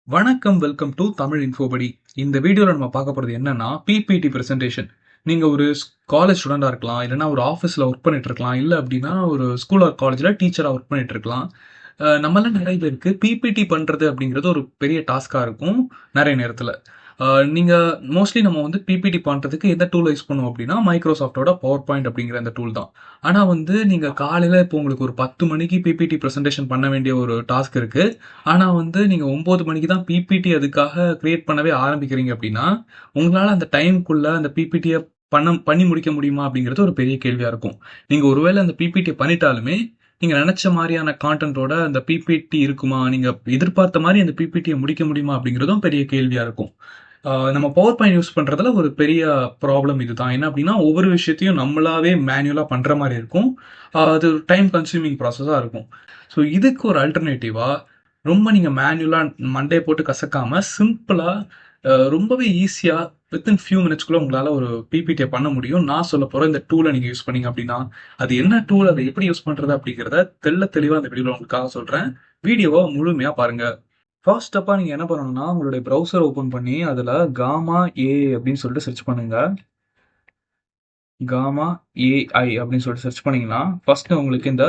வணக்கம், welcome to Tamil இன்ஃபோபடி. இந்த வீடியோல நம்ம பார்க்க போறது என்னன்னா, பிபிடி பிரசன்டேஷன். நீங்க ஒரு காலேஜ் ஸ்டூடெண்டா இருக்கலாம், இல்லன்னா ஒரு ஆஃபீஸ்ல ஒர்க் பண்ணிட்டு இருக்கலாம், இல்ல அப்படின்னா ஒரு ஸ்கூல் ஆர் காலேஜ்ல டீச்சரா ஒர்க் பண்ணிட்டு இருக்கலாம். நம்மள நிறைய பேருக்கு பிபிடி பண்றது அப்படிங்கிறது ஒரு பெரிய டாஸ்க்கா இருக்கும், நிறைய நேரத்துல. நீங்க மோஸ்ட்லி நம்ம வந்து பிபிடி பண்றதுக்கு எந்த டூல் யூஸ் பண்ணுவோம் அப்படின்னா, மைக்ரோசாஃப்ட்டோட பவர் பாயிண்ட் அப்படிங்கிற அந்த டூல் தான். ஆனா வந்து நீங்க காலையில இப்போ உங்களுக்கு ஒரு 10 மணிக்கு பிபிடி பிரசன்டேஷன் பண்ண வேண்டிய ஒரு டாஸ்க் இருக்கு. ஆனா வந்து நீங்க 9 மணிக்கு தான் பிபிடி அதுக்காக கிரியேட் பண்ணவே ஆரம்பிக்கிறீங்க அப்படின்னா, உங்களால அந்த டைம்க்குள்ள அந்த பிபிடிய பண்ணி முடிக்க முடியுமா அப்படிங்கிறது ஒரு பெரிய கேள்வியா இருக்கும். நீங்க ஒருவேளை அந்த பிபிடி பண்ணிட்டாலுமே, நீங்க நினைச்ச மாதிரியான கான்டென்ட்டோட அந்த பிபிடி இருக்குமா? நீங்க எதிர்பார்த்த மாரி அந்த பிபிடிய முடிக்க முடியுமா? அப்படிங்கிறதும் பெரிய கேள்வியா இருக்கும். நம்ம பவர் பாயிண்ட் யூஸ் பண்றதுல ஒரு பெரிய ப்ராப்ளம் இதுதான். என்ன அப்படின்னா, ஒவ்வொரு விஷயத்தையும் நம்மளாவே மேனுவலா பண்ற மாரி இருக்கும். அது டைம் கன்சியூமிங் ப்ராசஸா இருக்கும். ஸோ இதுக்கு ஒரு அல்டர்னேட்டிவா ரொம்ப நீங்க மேனுவலா மண்டைய போட்டு கசக்காம, சிம்பிளா ரொம்பவே ஈஸியா வித்தின் ஃபியூ மினிட்ஸ்க்குள்ள உங்களால ஒரு பிபிடிய பண்ண முடியும். நான் சொல்லப் போற இந்த டூல நீங்க யூஸ் பண்ணீங்க அப்படின்னா, அது என்ன டூல்? அத எப்படி யூஸ் பண்றது? அப்படிங்கிறத தெளிவா இந்த வீடியோல உங்களுக்காக சொல்றேன். வீடியோவ முழுமையா பாருங்க. ஃபர்ஸ்ட் ஸ்டெப்பா நீங்க என்ன பண்ணணும்னா, உங்களுடைய ப்ரௌசர் ஓப்பன் பண்ணி, அதுல காமா ஏ அப்படின்னு சொல்லிட்டு சர்ச் பண்ணுங்க. காமா ஏஐ அப்படின்னு சொல்லிட்டு சர்ச் பண்ணீங்கன்னா, ஃபர்ஸ்ட் உங்களுக்கு இந்த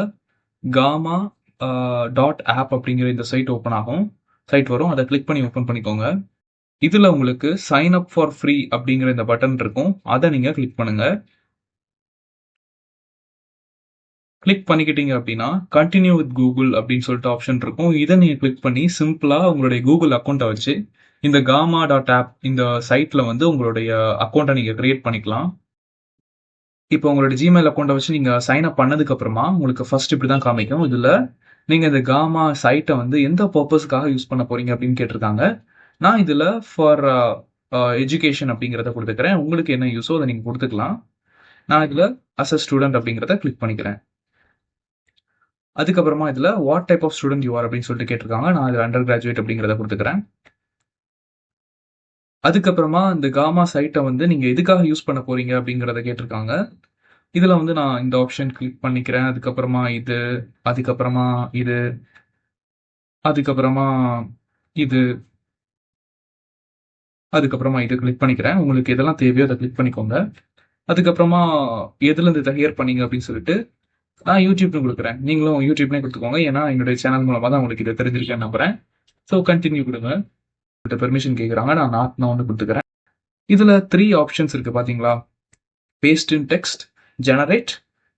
காமா டாட் ஆப் அப்படிங்கிற இந்த சைட் ஓப்பன் ஆகும். சைட் வரும். அதை கிளிக் பண்ணி ஓப்பன் பண்ணிக்கோங்க. இதுல உங்களுக்கு சைன் அப் ஃபார் ஃப்ரீ அப்படிங்கிற இந்த பட்டன் இருக்கும். அதை நீங்க கிளிக் பண்ணுங்க. கிளிக் பண்ணிக்கிட்டீங்க அப்படின்னா, கண்டினியூ வித் கூகுள் அப்படின்னு சொல்லிட்டு ஆப்ஷன் இருக்கும். இதை நீங்க கிளிக் பண்ணி சிம்பிளா உங்களுடைய கூகுள் அக்கௌண்ட்டை வச்சு இந்த காமா டாட் ஆப் இந்த சைட்ல வந்து உங்களுடைய அக்கௌண்ட்டை நீங்க கிரியேட் பண்ணிக்கலாம். இப்போ உங்களோட ஜிமெயில் அக்கௌண்ட்டை வச்சு நீங்க சைன் அப் பண்ணதுக்கு அப்புறமா உங்களுக்கு ஃபர்ஸ்ட் இப்படி தான் காமிக்கும். இதுல நீங்க இந்த காமா சைட்டை வந்து எந்த பர்பஸ்க்காக யூஸ் பண்ண போறீங்க அப்படின்னு கேட்டிருக்காங்க. நான் இதுல ஃபார் எஜுகேஷன் அப்படிங்கிறத கொடுத்துக்கிறேன். உங்களுக்கு என்ன யூஸோ அதை நீங்க கொடுத்துக்கலாம். நான் இதுல அஸ் அ ஸ்டூடெண்ட் அப்படிங்கிறத கிளிக் பண்ணிக்கிறேன். அதுக்கப்புறமா இதுல what type of student you are அப்படின்னு சொல்லிட்டு கேட்டிருக்காங்க. நான் இதுல அண்டர் கிராஜுவேட் அப்படிங்கிறத கொடுத்துக்கிறேன். அதுக்கப்புறமா இந்த காமா சைட்டை வந்து நீங்க எதுக்காக யூஸ் பண்ண போறீங்க அப்படிங்கிறத கேட்டிருக்காங்க. இதுல வந்து நான் இந்த ஆப்ஷன் கிளிக் பண்ணிக்கிறேன். அதுக்கப்புறமா இது, அதுக்கப்புறமா இது, அதுக்கப்புறமா இது, அதுக்கப்புறமா இது கிளிக் பண்ணிக்கிறேன். உங்களுக்கு எதெல்லாம் தேவையோ அதை கிளிக் பண்ணிக்கோங்க. அதுக்கப்புறமா எதுல இருந்து இதை ஹியர் பண்ணீங்க அப்படின்னு சொல்லிட்டு நான் யூடியூப்னு கொடுக்குறேன். நீங்களும் யூடியூப்னே கொடுத்துக்கோங்க. ஏன்னா என்னுடைய சேனல் மூலமா தான் உங்களுக்கு இதை தெரிஞ்சிருக்கேன்னு நம்புறேன். ஸோ கண்டினியூ கொடுங்க. பெர்மிஷன் கேட்குறாங்க. நான் வந்து கொடுத்துக்கிறேன். இதுல 3 ஆப்ஷன்ஸ் இருக்கு பாத்தீங்களா? Based in text, generate,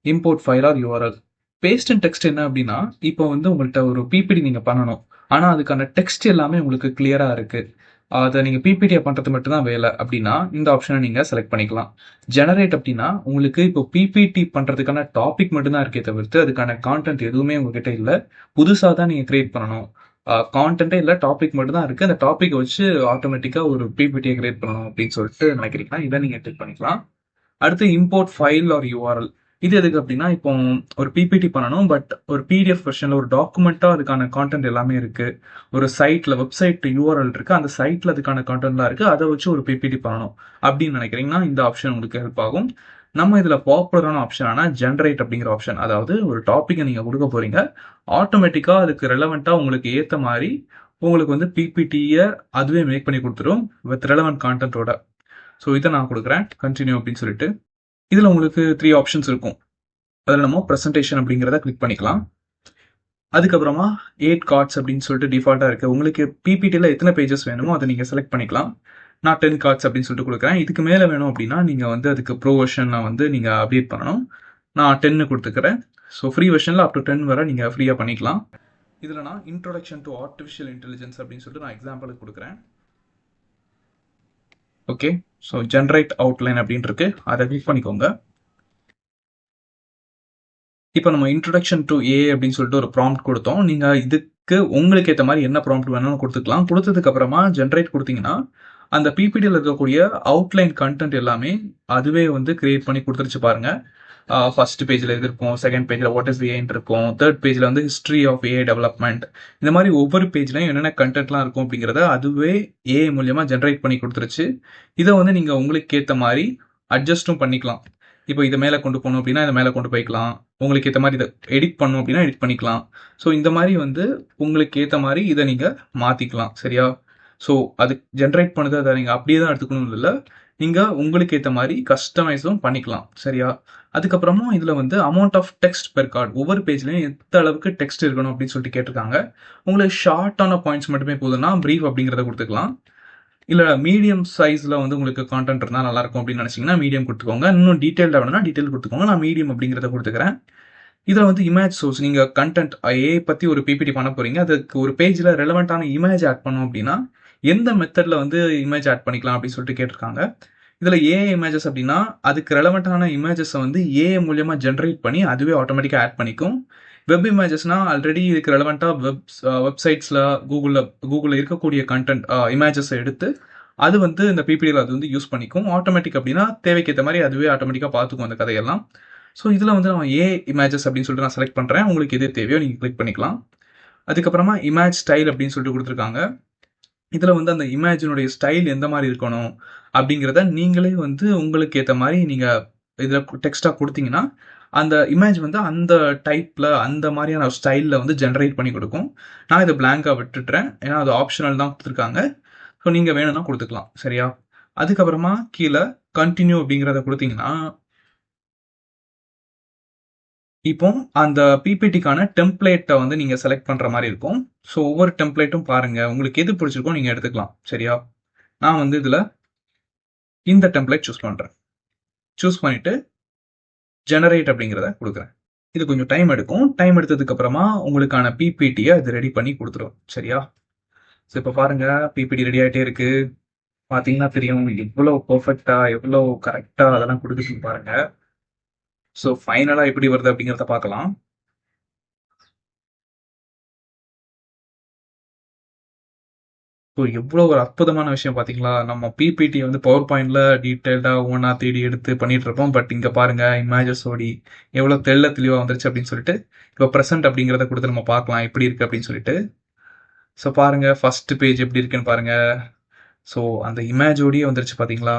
import file R URL. Based in text என்ன அப்படின்னா, இப்போ வந்து உங்கள்கிட்ட ஒரு பிபிடி நீங்க பண்ணணும். ஆனா அதுக்கான டெக்ஸ்ட் எல்லாமே உங்களுக்கு கிளியரா இருக்கு. அதை நீங்க பிபிடியை பண்றது மட்டும் தான் வேலை அப்படின்னா இந்த ஆப்ஷனை நீங்க செலக்ட் பண்ணிக்கலாம். ஜெனரேட் அப்படின்னா உங்களுக்கு இப்போ பிபிடி பண்றதுக்கான டாபிக் மட்டும் தான் இருக்கே தவிர்த்து அதுக்கான கான்டென்ட் எதுவுமே உங்ககிட்ட இல்லை. புதுசா தான் நீங்க கிரியேட் பண்ணணும். கான்டென்ட்டே இல்லை, டாபிக் மட்டும் தான் இருக்கு. அந்த டாபிக் வச்சு ஆட்டோமேட்டிக்கா ஒரு பிபிடியை கிரியேட் பண்ணணும் அப்படின்னு சொல்லிட்டு நினைக்கிறீங்கன்னா இதை நீங்க கிளிக் பண்ணிக்கலாம். அடுத்து இம்போர்ட் ஃபைல் ஆர் யூஆர்எல். இது எதுக்கு அப்படின்னா, இப்போ ஒரு பிபிடி பண்ணணும், பட் ஒரு பிடிஎஃப் வெர்ஷன்ல ஒரு டாக்குமெண்டா அதுக்கான கான்டென்ட் எல்லாமே இருக்கு. ஒரு சைட்ல வெப்சைட் யூஆர்எல் இருக்கு. அந்த சைட்ல அதுக்கான கான்டென்ட்லாம் இருக்கு. அதை வச்சு ஒரு பிபிடி பண்ணணும் அப்படின்னு நினைக்கிறீங்கன்னா இந்த ஆப்ஷன் உங்களுக்கு ஹெல்ப் ஆகும். நம்ம இதுல பாப்புலரான ஆப்ஷனான ஜென்ரேட் அப்படிங்கிற ஆப்ஷன். அதாவது ஒரு டாபிக்கை நீங்க கொடுக்க போறீங்க, ஆட்டோமேட்டிக்கா அதுக்கு ரெலவெண்டா உங்களுக்கு ஏத்த மாதிரி உங்களுக்கு வந்து பிபிடிய அதுவே மேக் பண்ணி கொடுத்துரும் வித் ரெலவெண்ட் கான்டென்ட்டோட. ஸோ இதை நான் கொடுக்குறேன் கண்டினியூ அப்படின்னு சொல்லிட்டு. இதுல உங்களுக்கு 3 ஆப்ஷன்ஸ் இருக்கும். அதில் நம்ம பிரசன்டேஷன் அப்படிங்கிறத கிளிக் பண்ணிக்கலாம். அதுக்கப்புறமா 8 கார்ட்ஸ் அப்படின்னு சொல்லிட்டு டிஃபால்ட்டா இருக்கு. உங்களுக்கு பிபிடியில் எத்தனை பேஜஸ் வேணுமோ அதை நீங்க செலக்ட் பண்ணிக்கலாம். நான் 10 கார்ட்ஸ் அப்படின்னு சொல்லிட்டு கொடுக்குறேன். இதுக்கு மேல வேணும் அப்படின்னா நீங்க வந்து அதுக்கு ப்ரோ வெர்ஷனை வந்து நீங்க அப்டேட் பண்ணணும். நான் 10 கொடுத்துக்கிறேன். ஸோ ஃப்ரீ வெர்ஷன்ல அப் டு 10 வரை நீங்க ஃப்ரீயா பண்ணிக்கலாம். இதுல நான் இன்ட்ரோடக்ஷன் டு ஆர்டிஃபிஷியல் இன்டெலிஜென்ஸ் அப்படின்னு சொல்லிட்டு நான் எக்ஸாம்பிளுக்கு கொடுக்குறேன். ஓகே, ஸோ ஜென்ரேட் அவுட்லைன் அப்படின்னு இருக்கு, அதை கிளிக் பண்ணிக்கோங்க. இப்போ நம்ம இன்ட்ரோடக்ஷன் டு ஏ அப்படின்னு சொல்லிட்டு ஒரு ப்ராம்ப்ட் கொடுத்தோம். நீங்க இதுக்கு உங்களுக்கு ஏற்ற மாதிரி என்ன ப்ராம்ப்ட் வேணும்னு கொடுத்துக்கலாம். கொடுத்ததுக்கு அப்புறமா ஜென்ரேட் கொடுத்தீங்கன்னா அந்த பிபிடியில் இருக்கக்கூடிய அவுட்லைன் கண்டென்ட் எல்லாமே அதுவே வந்து கிரியேட் பண்ணி கொடுத்துருச்சு பாருங்க. ஃபர்ஸ்ட் பேஜ்ல எது இருக்கும், செகண்ட் பேஜ்ல வாட் இஸ் ஏன் இருக்கும், தேர்ட் பேஜ்ல வந்து ஹிஸ்டரி ஆஃப் ஏ டெவலப்மெண்ட். இந்த மாதிரி ஒவ்வொரு பேஜ்லயும் என்னென்ன கண்டென்ட்லாம் இருக்கும் அப்படிங்கிறத அதுவே ஏ மூலியமா ஜென்ரேட் பண்ணி கொடுத்துருச்சு. இதை வந்து நீங்க உங்களுக்கு ஏற்ற மாதிரி அட்ஜஸ்டும் பண்ணிக்கலாம். இப்போ இதை மேலே கொண்டு போகணும் அப்படின்னா இதை மேலே கொண்டு போய்க்கலாம். உங்களுக்கு ஏற்ற மாதிரி இதை எடிட் பண்ணணும் அப்படின்னா எடிட் பண்ணிக்கலாம். ஸோ இந்த மாதிரி வந்து உங்களுக்கு ஏற்ற மாதிரி இதை நீங்க மாத்திக்கலாம். சரியா? ஸோ அது ஜென்ரேட் பண்ணுது, அதை நீங்கள் அப்படியே தான் எடுத்துக்கணும் இல்லை, நீங்கள் உங்களுக்கு ஏற்ற மாதிரி கஸ்டமைஸும் பண்ணிக்கலாம். சரியா? அதுக்கப்புறமா இதில் வந்து amount of text per card, ஒவ்வொரு பேஜ்லையும் எந்த அளவுக்கு டெக்ஸ்ட் இருக்கணும் அப்படின்னு சொல்லிட்டு கேட்டிருக்காங்க. உங்களுக்கு ஷார்ட்டான பாயிண்ட்ஸ் மட்டுமே போதுன்னா ப்ரீஃப் அப்படிங்கிறத கொடுத்துக்கலாம். இல்லை மீடியம் சைஸில் வந்து உங்களுக்கு கான்டென்ட் இருந்தால் நல்லாயிருக்கும் அப்படின்னு நினச்சிங்கன்னா மீடியம் கொடுத்துக்கோங்க. இன்னும் டீட்டெயில்டாக வேணும்னா டீட்டெயில் கொடுத்துக்கோங்க. நான் மீடியம் அப்படிங்கிறத கொடுத்துக்கிறேன். இதில் வந்து இமேஜ் சோர்ஸ், நீங்கள் கண்டென்ட் ஏஐ பற்றி ஒரு பிபிடி பண்ண போகிறீங்க, அதுக்கு ஒரு பேஜில் ரெலவெண்ட்டான இமேஜ் ஆட் பண்ணோம் அப்படின்னா எந்த மெத்தடில் வந்து இமேஜ் ஆட் பண்ணிக்கலாம் அப்படின்னு சொல்லிட்டு கேட்டிருக்காங்க. இதில் ஏஐ இமேஜஸ் அப்படின்னா அதுக்கு ரெலவெண்ட்டான இமேஜஸை வந்து ஏஐ மூலியமாக ஜென்ரேட் பண்ணி அதுவே ஆட்டோமேட்டிக்காக ஆட் பண்ணிக்கும். வெப் இமேஜஸ்னா ஆல்ரெடி இதுக்கு ரெலவெண்ட்டாக வெப்சைட்ஸில் கூகுளில் இருக்கக்கூடிய கண்டென்ட் இமேஜஸை எடுத்து அது வந்து இந்த பிபிடியில் அது வந்து யூஸ் பண்ணிக்கும். ஆட்டோமேட்டிக் அப்படின்னா தேவைக்கேற்ற மாதிரி அதுவே ஆட்டோமேட்டிக்காக பார்த்துக்கும் அந்த கதையெல்லாம். ஸோ இதில் வந்து நான் இமேஜஸ் அப்படின்னு சொல்லிட்டு நான் செலக்ட் பண்ணுறேன். உங்களுக்கு எது தேவையோ நீங்கள் கிளிக் பண்ணிக்கலாம். அதுக்கப்புறமா இமேஜ் ஸ்டைல் அப்படின்னு சொல்லிட்டு கொடுத்துருக்காங்க. இதில் வந்து அந்த இமேஜினுடைய ஸ்டைல் எந்த மாதிரி இருக்கணும் அப்படிங்கிறத நீங்களே வந்து உங்களுக்கு ஏற்ற மாதிரி நீங்கள் இதில் டெக்ஸ்ட்டாக கொடுத்தீங்கன்னா அந்த இமேஜ் வந்து அந்த டைப்பில் அந்த மாதிரியான ஸ்டைலில் வந்து ஜென்ரேட் பண்ணி கொடுக்கும். நான் இதை பிளாங்காக விட்டுட்டுறேன், ஏன்னா அது ஆப்ஷனல் தான் கொடுத்துருக்காங்க. ஸோ நீங்கள் வேணும்னா கொடுத்துக்கலாம். சரியா? அதுக்கப்புறமா கீழே கண்டினியூ அப்படிங்கிறத கொடுத்தீங்கன்னா இப்போ அந்த பிபிடிக்கான டெம்ப்ளேட்டை வந்து நீங்கள் செலக்ட் பண்ணுற மாதிரி இருக்கும். ஸோ ஒவ்வொரு டெம்ப்ளேட்டும் பாருங்கள், உங்களுக்கு எது பிடிச்சிருக்கோ நீங்கள் எடுத்துக்கலாம். சரியா? நான் வந்து இதில் இந்த டெம்ப்ளேட் சூஸ் பண்ணுறேன். சூஸ் பண்ணிவிட்டு ஜெனரேட் அப்படிங்கிறத கொடுக்குறேன். இது கொஞ்சம் டைம் எடுக்கும். டைம் எடுத்ததுக்கு அப்புறமா உங்களுக்கான பிபிடியை இது ரெடி பண்ணி கொடுத்துரும். சரியா? ஸோ இப்போ பாருங்க, பிபிடி ரெடி ஆகிட்டே இருக்கு. பார்த்தீங்கன்னா தெரியும் எவ்வளோ பர்ஃபெக்டா எவ்வளோ கரெக்டா அதெல்லாம் கொடுக்குதுன்னு பாருங்க. ஸோ ஃபைனலாக எப்படி வருது அப்படிங்கிறத பார்க்கலாம். ஸோ எவ்வளோ ஒரு அற்புதமான விஷயம் பார்த்தீங்களா? நம்ம பிபிடி வந்து பவர் பாயிண்ட்ல டீட்டெயில்டாக ஒவ்வொன்றா தேடி எடுத்து பண்ணிட்டு இருப்போம். பட் இங்கே பாருங்க, இமேஜஸ் ஓடி எவ்வளோ தெளிவாக வந்துருச்சு அப்படின்னு சொல்லிட்டு இப்போ ப்ரெசென்ட் அப்படிங்கிறத கொடுத்து நம்ம பார்க்கலாம் எப்படி இருக்கு அப்படின்னு சொல்லிட்டு. ஸோ பாருங்க, ஃபர்ஸ்ட் பேஜ் எப்படி இருக்குன்னு பாருங்க. ஸோ அந்த இமேஜோடயே வந்துருச்சு பார்த்தீங்களா?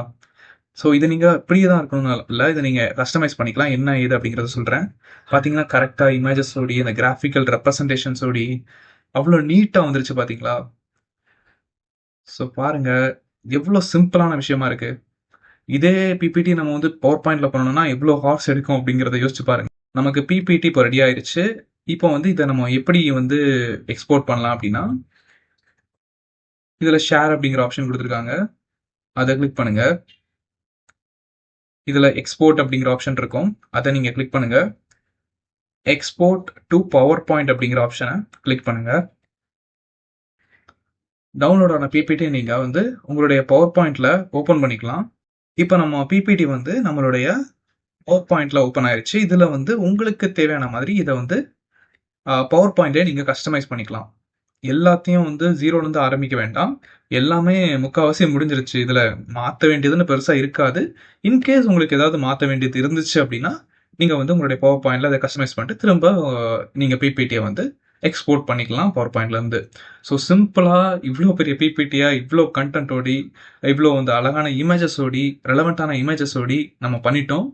ஸோ இது நீங்கள் இப்படியே தான் இருக்கணும்னு இல்லை, இதை நீங்கள் கஸ்டமைஸ் பண்ணிக்கலாம். என்ன ஏது அப்படிங்கிறத சொல்கிறேன். பார்த்தீங்கன்னா கரெக்டாக இமேஜஸோடி இந்த கிராஃபிக்கல் ரெப்ரசன்டேஷன்ஸோடி அவ்வளோ நீட்டாக வந்துருச்சு பார்த்தீங்களா? ஸோ பாருங்க, எவ்வளோ சிம்பிளான விஷயமா இருக்கு. இதே பிபிடி நம்ம வந்து பவர் பாயிண்ட்ல பண்ணணும்னா எவ்வளோ ஹார்ஸ் எடுக்கும் அப்படிங்கிறத யோசிச்சு பாருங்க. நமக்கு பிபிடி இப்போ ரெடி ஆயிருச்சு. இப்போ வந்து இதை நம்ம எப்படி வந்து எக்ஸ்போர்ட் பண்ணலாம் அப்படின்னா, இதுல ஷேர் அப்படிங்கிற ஆப்ஷன் கொடுத்துருக்காங்க, அதை கிளிக் பண்ணுங்க. இதுல எக்ஸ்போர்ட் அப்படிங்கிற ஆப்ஷன் இருக்கும், அதை நீங்க கிளிக் பண்ணுங்க. எக்ஸ்போர்ட் டு பவர் பாயிண்ட் அப்படிங்கிற ஆப்ஷனை கிளிக் பண்ணுங்க. டவுன்லோட் ஆன பிபிடி நீங்க வந்து உங்களுடைய பவர் பாயிண்ட்ல ஓபன் பண்ணிக்கலாம். இப்போ நம்ம பிபிடி வந்து நம்மளுடைய பவர் பாயிண்ட்ல ஓப்பன் ஆயிருச்சு. இதுல வந்து உங்களுக்கு தேவையான மாதிரி இதை வந்து பவர் பாயிண்ட்லேயே நீங்க கஸ்டமைஸ் பண்ணிக்கலாம். எல்லாத்தையும் வந்து ஜீரோலேருந்து ஆரம்பிக்க வேண்டாம். எல்லாமே முக்கால்வாசி முடிஞ்சிருச்சு. இதுல மாற்ற வேண்டியதுன்னு பெருசா இருக்காது. இன்கேஸ் உங்களுக்கு ஏதாவது மாற்ற வேண்டியது இருந்துச்சு அப்படின்னா நீங்க வந்து உங்களுடைய பவர் பாயிண்ட்ல அதை கஸ்டமைஸ் பண்ணிட்டு திரும்ப நீங்க பிபிடியை வந்து எக்ஸ்போர்ட் பண்ணிக்கலாம் பவர் பாயிண்ட்ல இருந்து. ஸோ சிம்பிளா இவ்வளோ பெரிய பிபிடியா இவ்வளோ கண்டென்ட்டோடி இவ்வளோ வந்து அழகான இமேஜஸோடி ரெலவெண்ட்டான இமேஜஸோடி நம்ம பண்ணிட்டோம்.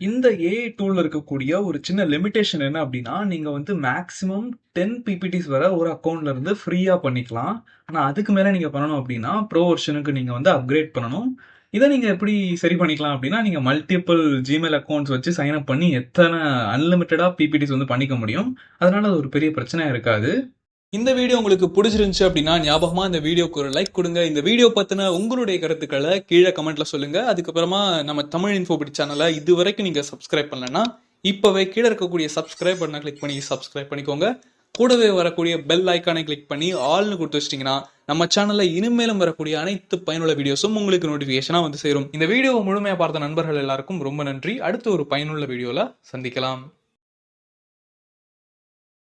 இந்த ஏஐ டூல்ல இருக்கக்கூடிய ஒரு சின்ன லிமிடேஷன் என்ன அப்படின்னா, நீங்க வந்து மேக்ஸிமம் 10 பிபிடிஸ் வரை ஒரு அக்கௌண்ட்ல இருந்து ஃப்ரீயா பண்ணிக்கலாம். ஆனா அதுக்கு மேல நீங்க பண்ணணும் அப்படின்னா ப்ரோ வெர்ஷனுக்கு நீங்க வந்து அப்கிரேட் பண்ணணும். இதை நீங்க எப்படி சரி பண்ணிக்கலாம் அப்படின்னா, நீங்க மல்டிபிள் ஜிமெயில் அக்கௌண்ட்ஸ் வச்சு சைன் அப் பண்ணி எத்தனை அன்லிமிட்டடா பிபிடிஸ் வந்து பண்ணிக்க முடியும். அதனால அது ஒரு பெரிய பிரச்சனையா இருக்காது. இந்த வீடியோ உங்களுக்கு பிடிச்சிருந்துச்சு அப்படின்னா ஞாபகமா இந்த வீடியோக்கு ஒரு லைக் கொடுங்க. இந்த வீடியோ பத்தின உங்களுடைய கருத்துக்களை கீழே கமெண்ட்ல சொல்லுங்க. அதுக்கப்புறமா நம்ம தமிழ் இன்ஃபோபிட் சேனலை இது வரைக்கும் நீங்க சப்ஸ்கிரைப் பண்ணலன்னா இப்பவே கீழே இருக்கக்கூடிய சப்ஸ்கிரைப் பட்டனை கிளிக் பண்ணி சப்ஸ்கிரைப் பண்ணிக்கோங்க. கூடவே வரக்கூடிய பெல் ஐக்கானை கிளிக் பண்ணி ஆல்னு கொடுத்து வச்சிட்டீங்கன்னா நம்ம சேனல்ல இனிமேலும் வரக்கூடிய அனைத்து பயனுள்ள வீடியோஸும் உங்களுக்கு நோட்டிபிகேஷனா வந்து சேரும். இந்த வீடியோவை முழுமையா பார்த்த நண்பர்கள் எல்லாருக்கும் ரொம்ப நன்றி. அடுத்த ஒரு பயனுள்ள வீடியோல சந்திக்கலாம்.